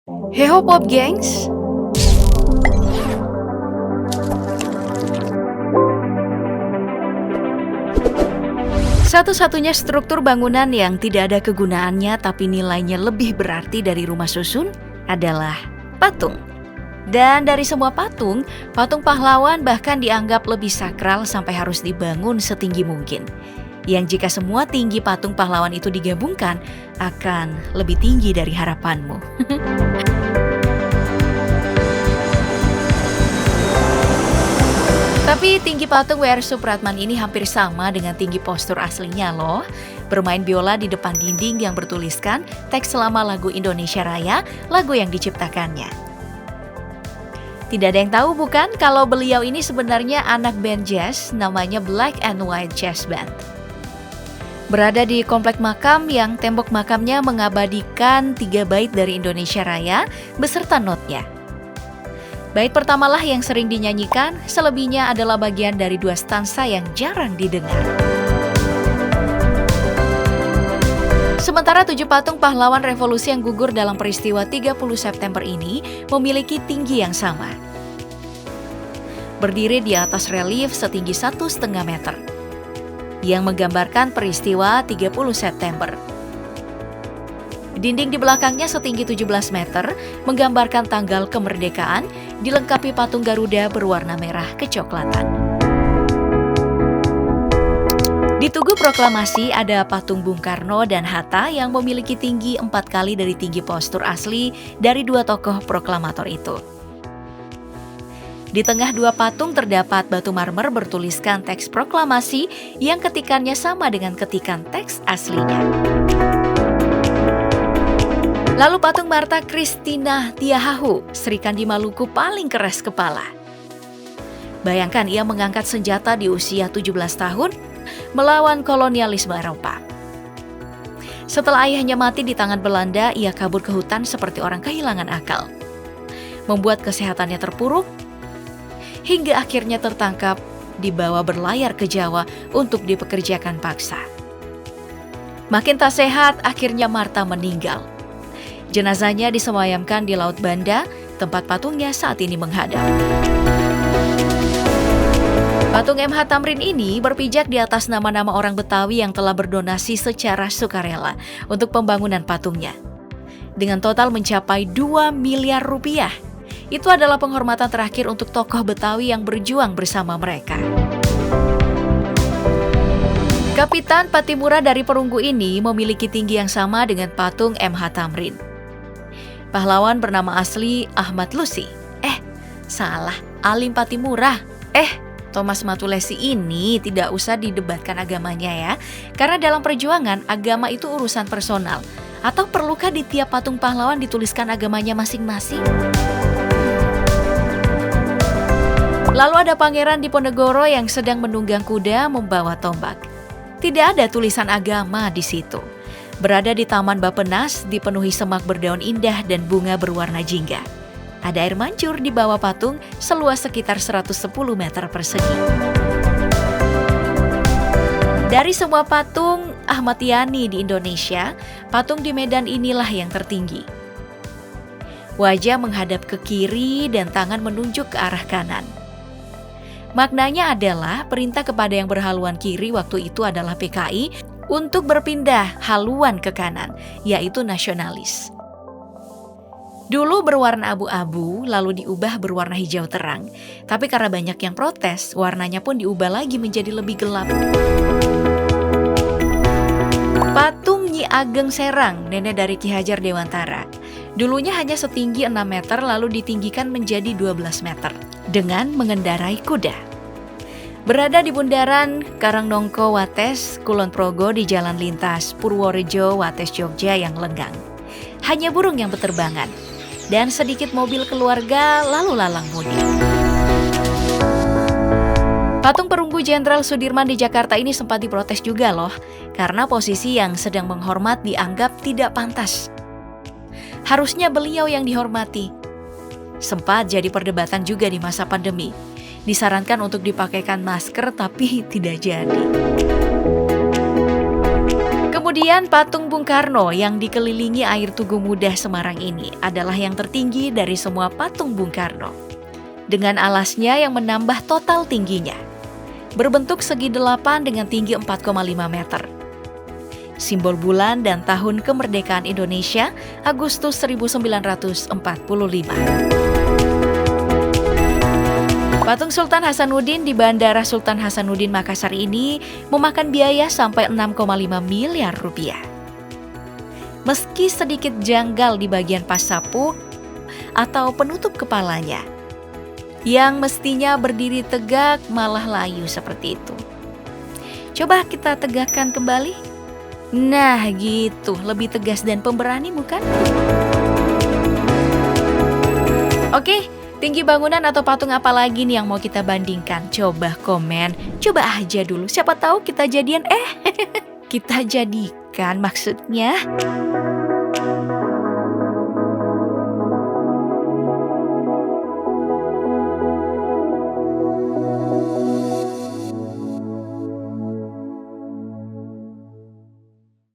Heho Pop gengs, satu-satunya struktur bangunan yang tidak ada kegunaannya tapi nilainya lebih berarti dari rumah susun adalah patung. Dan dari semua patung, patung pahlawan bahkan dianggap lebih sakral sampai harus dibangun setinggi mungkin. Yang jika semua tinggi patung pahlawan itu digabungkan, akan lebih tinggi dari harapanmu. Tapi tinggi patung W.R. Supratman ini hampir sama dengan tinggi postur aslinya loh. Bermain biola di depan dinding yang bertuliskan teks selama lagu Indonesia Raya, lagu yang diciptakannya. Tidak ada yang tahu bukan kalau beliau ini sebenarnya anak band jazz namanya Black and White Jazz Band. Berada di komplek makam yang tembok makamnya mengabadikan 3 bait dari Indonesia Raya beserta notnya. Bait pertamalah yang sering dinyanyikan, selebihnya adalah bagian dari 2 stansa yang jarang didengar. Sementara 7 patung pahlawan revolusi yang gugur dalam peristiwa 30 September ini memiliki tinggi yang sama. Berdiri di atas relief setinggi 1,5 meter, yang menggambarkan peristiwa 30 September. Dinding di belakangnya setinggi 17 meter, menggambarkan tanggal kemerdekaan, dilengkapi patung Garuda berwarna merah kecoklatan. Di Tugu Proklamasi ada patung Bung Karno dan Hatta yang memiliki tinggi 4 kali dari tinggi postur asli dari 2 tokoh proklamator itu. Di tengah 2 patung terdapat batu marmer bertuliskan teks proklamasi yang ketikannya sama dengan ketikan teks aslinya. Lalu patung Marta Christina Tiahahu, Sri Kandi Maluku paling keras kepala. Bayangkan ia mengangkat senjata di usia 17 tahun melawan kolonialisme Eropa. Setelah ayahnya mati di tangan Belanda, ia kabur ke hutan seperti orang kehilangan akal. Membuat kesehatannya terpuruk, hingga akhirnya tertangkap, dibawa berlayar ke Jawa untuk dipekerjakan paksa. Makin tak sehat, akhirnya Marta meninggal. Jenazahnya disemayamkan di Laut Banda, tempat patungnya saat ini menghadap. Patung M.H. Tamrin ini berpijak di atas nama-nama orang Betawi yang telah berdonasi secara sukarela untuk pembangunan patungnya. Dengan total mencapai 2 miliar rupiah. Itu adalah penghormatan terakhir untuk tokoh Betawi yang berjuang bersama mereka. Kapitan Patimura dari Perunggu ini memiliki tinggi yang sama dengan patung M.H. Tamrin. Pahlawan bernama asli Ahmad Lusi. Salah, Alim Patimura. Thomas Matulesi ini tidak usah didebatkan agamanya ya. Karena dalam perjuangan, agama itu urusan personal. Atau perlukah di tiap patung pahlawan dituliskan agamanya masing-masing? Lalu ada Pangeran Diponegoro yang sedang menunggang kuda membawa tombak. Tidak ada tulisan agama di situ. Berada di Taman Bapenas, dipenuhi semak berdaun indah dan bunga berwarna jingga. Ada air mancur di bawah patung seluas sekitar 110 meter persegi. Dari semua patung Ahmad Yani di Indonesia, patung di Medan inilah yang tertinggi. Wajah menghadap ke kiri dan tangan menunjuk ke arah kanan. Maknanya adalah perintah kepada yang berhaluan kiri waktu itu adalah PKI untuk berpindah haluan ke kanan, yaitu nasionalis. Dulu berwarna abu-abu, lalu diubah berwarna hijau terang. Tapi karena banyak yang protes, warnanya pun diubah lagi menjadi lebih gelap. Patung Nyi Ageng Serang, nenek dari Ki Hajar Dewantara. Dulunya hanya setinggi 6 meter lalu ditinggikan menjadi 12 meter dengan mengendarai kuda. Berada di bundaran Karangnongko Wates, Kulon Progo di jalan lintas Purworejo Wates Jogja yang lenggang. Hanya burung yang berterbangan dan sedikit mobil keluarga lalu lalang mudik. Patung Perunggu Jenderal Sudirman di Jakarta ini sempat diprotes juga loh, karena posisi yang sedang menghormat dianggap tidak pantas. Harusnya beliau yang dihormati. Sempat jadi perdebatan juga di masa pandemi. Disarankan untuk dipakaikan masker tapi tidak jadi. Kemudian patung Bung Karno yang dikelilingi air Tugu Muda Semarang ini adalah yang tertinggi dari semua patung Bung Karno. Dengan alasnya yang menambah total tingginya. Berbentuk segi delapan dengan tinggi 4,5 meter. Simbol bulan dan tahun kemerdekaan Indonesia, Agustus 1945. Patung Sultan Hasanuddin di Bandara Sultan Hasanuddin Makassar ini memakan biaya sampai 6,5 miliar rupiah. Meski sedikit janggal di bagian pas sapu atau penutup kepalanya, yang mestinya berdiri tegak malah layu seperti itu. Coba kita tegakkan kembali. Nah gitu, lebih tegas dan pemberani bukan? Oke. Tinggi bangunan atau patung apa lagi nih yang mau kita bandingkan? Coba komen, coba aja dulu. Siapa tahu kita jadian kita jadikan maksudnya.